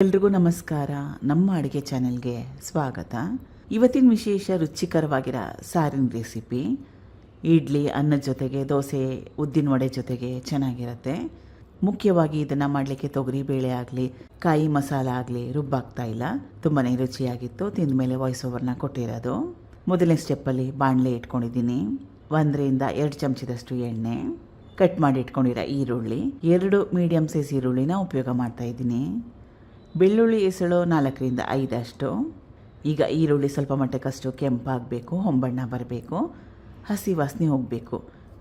ಎಲ್ರಿಗೂ ನಮಸ್ಕಾರ. ನಮ್ಮ ಅಡುಗೆ ಚಾನೆಲ್ಗೆ ಸ್ವಾಗತ. ಇವತ್ತಿನ ವಿಶೇಷ ರುಚಿಕರವಾಗಿರೋ ಸಾರಿನ ರೆಸಿಪಿ. ಇಡ್ಲಿ ಅನ್ನದ ಜೊತೆಗೆ, ದೋಸೆ, ಉದ್ದಿನ ವಡೆ ಜೊತೆಗೆ ಚೆನ್ನಾಗಿರುತ್ತೆ. ಮುಖ್ಯವಾಗಿ ಇದನ್ನು ಮಾಡಲಿಕ್ಕೆ ತೊಗರಿ ಬೇಳೆ ಆಗಲಿ, ಕಾಯಿ ಮಸಾಲ ಆಗಲಿ ರುಬ್ಬಾಗ್ತಾ ಇಲ್ಲ. ತುಂಬಾ ರುಚಿಯಾಗಿತ್ತು. ತಿಂದ ಮೇಲೆ ವಾಯ್ಸ್ ಓವರ್ನ ಕೊಟ್ಟಿರೋದು. ಮೊದಲನೇ ಸ್ಟೆಪ್ಪಲ್ಲಿ ಬಾಣಲೆ ಇಟ್ಕೊಂಡಿದ್ದೀನಿ. 1-2 ಚಮಚದಷ್ಟು ಎಣ್ಣೆ, ಕಟ್ ಮಾಡಿ ಇಟ್ಕೊಂಡಿರೋ ಈರುಳ್ಳಿ, 2 ಮೀಡಿಯಮ್ ಸೈಜ್ ಈರುಳ್ಳಿನ ಉಪಯೋಗ ಮಾಡ್ತಾ ಇದ್ದೀನಿ. ಬೆಳ್ಳುಳ್ಳಿ ಎಸಳು 4-5 ಅಷ್ಟು. ಈಗ ಈರುಳ್ಳಿ ಸ್ವಲ್ಪ ಮಟ್ಟಕ್ಕಷ್ಟು ಕೆಂಪಾಗಬೇಕು, ಹೊಂಬಣ್ಣ ಬರಬೇಕು, ಹಸಿ ವಾಸನೆ ಹೋಗಬೇಕು,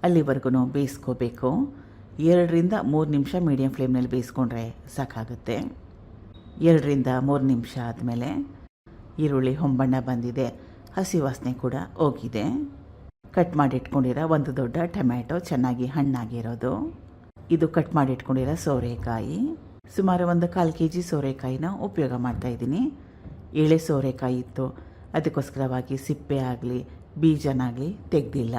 ಅಲ್ಲಿವರೆಗೂ ಬೇಯಿಸ್ಕೋಬೇಕು. 2-3 ನಿಮಿಷ ಮೀಡಿಯಮ್ ಫ್ಲೇಮ್ನಲ್ಲಿ ಬೇಯಿಸ್ಕೊಂಡ್ರೆ ಸಾಕಾಗುತ್ತೆ. 2-3 ನಿಮಿಷ ಆದಮೇಲೆ ಈರುಳ್ಳಿ ಹೊಂಬಣ್ಣ ಬಂದಿದೆ, ಹಸಿ ವಾಸನೆ ಕೂಡ ಹೋಗಿದೆ. ಕಟ್ ಮಾಡಿ ಇಟ್ಕೊಂಡಿರೋ 1 ದೊಡ್ಡ ಟೊಮ್ಯಾಟೊ, ಚೆನ್ನಾಗಿ ಹಣ್ಣಾಗಿರೋದು. ಇದು ಕಟ್ ಮಾಡಿ ಇಟ್ಕೊಂಡಿರೋ ಸೋರೆಕಾಯಿ. ಸುಮಾರು 1/4 kg ಸೋರೆಕಾಯಿನ ಉಪಯೋಗ ಮಾಡ್ತಾಯಿದ್ದೀನಿ. ಎಳೆ ಸೋರೆಕಾಯಿ ಇತ್ತು, ಅದಕ್ಕೋಸ್ಕರವಾಗಿ ಸಿಪ್ಪೆ ಆಗಲಿ ಬೀಜನಾಗಲಿ ತೆಗೆದಿಲ್ಲ.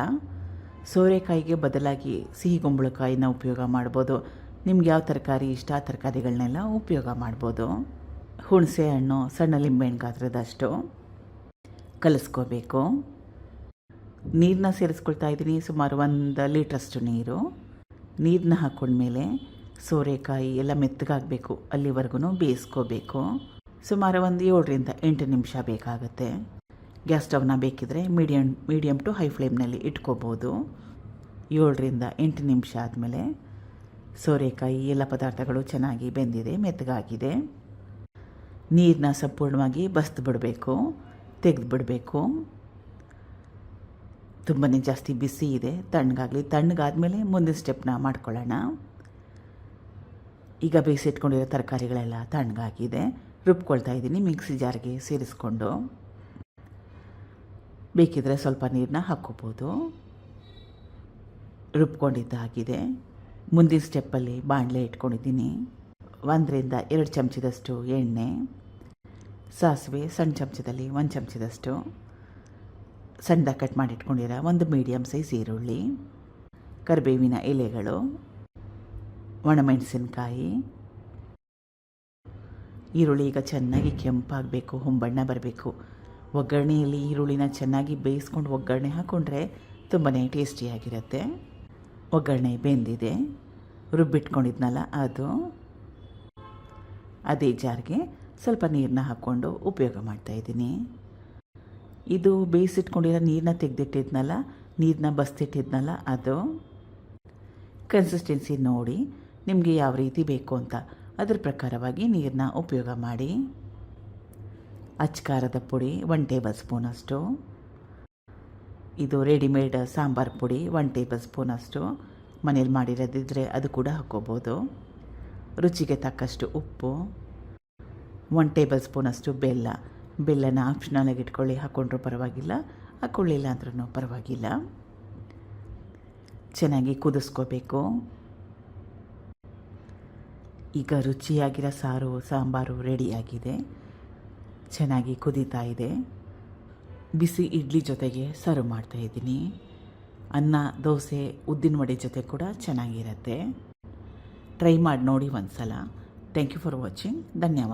ಸೋರೆಕಾಯಿಗೆ ಬದಲಾಗಿ ಸಿಹಿ ಕುಂಬಳಕಾಯಿನ ಉಪಯೋಗ ಮಾಡ್ಬೋದು. ನಿಮ್ಗೆ ಯಾವ ತರಕಾರಿ ಇಷ್ಟ ಆ ತರಕಾರಿಗಳನ್ನೆಲ್ಲ ಉಪಯೋಗ ಮಾಡ್ಬೋದು. ಹುಣಸೆ ಹಣ್ಣು ಸಣ್ಣ ಲಿಂಬೆಹಣ್ಣು ಗಾತ್ರದಷ್ಟು ಕಲಿಸ್ಕೋಬೇಕು. ನೀರನ್ನ ಸೇರಿಸ್ಕೊಳ್ತಾ ಇದ್ದೀನಿ, ಸುಮಾರು 1 ಲೀಟ್ರಷ್ಟು ನೀರು. ನೀರನ್ನ ಹಾಕ್ಕೊಂಡ್ಮೇಲೆ ಸೋರೆಕಾಯಿ ಎಲ್ಲ ಮೆತ್ತಗಾಗಬೇಕು, ಅಲ್ಲಿವರೆಗೂ ಬೇಯಿಸ್ಕೋಬೇಕು. ಸುಮಾರು 7-8 ನಿಮಿಷ ಬೇಕಾಗುತ್ತೆ. ಗ್ಯಾಸ್ ಸ್ಟವ್ನ ಬೇಕಿದ್ರೆ ಮೀಡಿಯಮ್ ಟು ಹೈ ಫ್ಲೇಮ್ನಲ್ಲಿ ಇಟ್ಕೋಬೋದು. 7-8 ನಿಮಿಷ ಆದಮೇಲೆ ಸೋರೆಕಾಯಿ ಎಲ್ಲ ಪದಾರ್ಥಗಳು ಚೆನ್ನಾಗಿ ಬೆಂದಿದೆ, ಮೆತ್ತಗಾಗಿದೆ. ನೀರನ್ನ ಸಂಪೂರ್ಣವಾಗಿ ಬಸ್ದು ಬಿಡಬೇಕು, ತೆಗೆದು ಬಿಡಬೇಕು. ತುಂಬಾ ಜಾಸ್ತಿ ಬಿಸಿ ಇದೆ, ತಣ್ಣಗಾಗಲಿ. ತಣ್ಣಗಾದ್ಮೇಲೆ ಮುಂದಿನ ಸ್ಟೆಪ್ನ ಮಾಡ್ಕೊಳ್ಳೋಣ. ಈಗ ಬೇಯಿಸಿಟ್ಕೊಂಡಿರೋ ತರಕಾರಿಗಳೆಲ್ಲ ತಣ್ಣಗಾಗಿದೆ. ರುಬ್ಕೊಳ್ತಾ ಇದ್ದೀನಿ ಮಿಕ್ಸಿ ಜಾರ್ಗೆ ಸೇರಿಸ್ಕೊಂಡು. ಬೇಕಿದ್ರೆ ಸ್ವಲ್ಪ ನೀರನ್ನ ಹಾಕ್ಕೋಬೋದು. ರುಬ್ಕೊಂಡಿದ್ದಾಗಿದೆ. ಮುಂದಿನ ಸ್ಟೆಪ್ಪಲ್ಲಿ ಬಾಣಲೆ ಇಟ್ಕೊಂಡಿದ್ದೀನಿ. 1-2 ಚಮಚದಷ್ಟು ಎಣ್ಣೆ, ಸಾಸಿವೆ ಸಣ್ಣ ಚಮಚದಲ್ಲಿ 1 ಚಮಚದಷ್ಟು, ಸಣ್ಣದಾಗಿ ಕಟ್ ಮಾಡಿ ಇಟ್ಕೊಂಡಿರೋ 1 ಮೀಡಿಯಮ್ ಸೈಜ್ ಈರುಳ್ಳಿ, ಕರಿಬೇವಿನ ಎಲೆಗಳು, ಒಣಮೆಣಸಿನ್ಕಾಯಿ. ಈರುಳ್ಳಿ ಈಗ ಚೆನ್ನಾಗಿ ಕೆಂಪಾಗಬೇಕು, ಹೊಂಬಣ್ಣ ಬರಬೇಕು. ಒಗ್ಗರಣೆಯಲ್ಲಿ ಈರುಳ್ಳಿನ ಚೆನ್ನಾಗಿ ಬೇಯಿಸ್ಕೊಂಡು ಒಗ್ಗರಣೆ ಹಾಕ್ಕೊಂಡ್ರೆ ತುಂಬಾ ಟೇಸ್ಟಿಯಾಗಿರುತ್ತೆ. ಒಗ್ಗರಣೆ ಬೆಂದಿದೆ. ರುಬ್ಬಿಟ್ಕೊಂಡಿದ್ನಲ್ಲ ಅದು, ಅದೇ ಜಾರ್ಗೆ ಸ್ವಲ್ಪ ನೀರನ್ನ ಹಾಕ್ಕೊಂಡು ಉಪಯೋಗ ಮಾಡ್ತಾಯಿದ್ದೀನಿ. ಇದು ಬೇಯಿಸಿಟ್ಕೊಂಡಿರೋ ನೀರನ್ನ ತೆಗೆದಿಟ್ಟಿದ್ನಲ್ಲ, ನೀರನ್ನ ಬಸ್ತಿಟ್ಟಿದ್ನಲ್ಲ ಅದು. ಕನ್ಸಿಸ್ಟೆನ್ಸಿ ನೋಡಿ ನಿಮಗೆ ಯಾವ ರೀತಿ ಬೇಕು ಅಂತ ಅದ್ರ ಪ್ರಕಾರವಾಗಿ ನೀರನ್ನ ಉಪಯೋಗ ಮಾಡಿ. ಅಚ್ಕಾರದ ಪುಡಿ 1 ಟೇಬಲ್ ಸ್ಪೂನಷ್ಟು. ಇದು ರೆಡಿಮೇಡ್ ಸಾಂಬಾರು ಪುಡಿ 1 ಟೇಬಲ್ ಸ್ಪೂನಷ್ಟು. ಮನೇಲಿ ಮಾಡಿರೋದಿದ್ದರೆ ಅದು ಕೂಡ ಹಾಕ್ಕೋಬೋದು. ರುಚಿಗೆ ತಕ್ಕಷ್ಟು ಉಪ್ಪು, 1 ಟೇಬಲ್ ಸ್ಪೂನಷ್ಟು ಬೆಲ್ಲ. ಬೆಲ್ಲನ ಆಪ್ಷನಲಾಗಿ ಇಟ್ಕೊಳ್ಳಿ, ಹಾಕ್ಕೊಂಡ್ರೂ ಪರವಾಗಿಲ್ಲ, ಹಾಕ್ಕೊಳ್ಳಿಲ್ಲ ಅಂದ್ರೂ ಪರವಾಗಿಲ್ಲ. ಚೆನ್ನಾಗಿ ಕುದಿಸ್ಕೋಬೇಕು. ಈಗ ರುಚಿಯಾಗಿರೋ ಸಾಂಬಾರು ರೆಡಿಯಾಗಿದೆ, ಚೆನ್ನಾಗಿ ಕುದೀತಾ ಇದೆ. ಬಿಸಿ ಇಡ್ಲಿ ಜೊತೆಗೆ ಸರ್ವ್ ಮಾಡ್ತಾಯಿದ್ದೀನಿ. ಅನ್ನ, ದೋಸೆ, ಉದ್ದಿನ ವಡೆ ಜೊತೆ ಕೂಡ ಚೆನ್ನಾಗಿರುತ್ತೆ. ಟ್ರೈ ಮಾಡಿ ನೋಡಿ ಒಂದು ಸಲ. Thank you for watching. ಧನ್ಯವಾದ.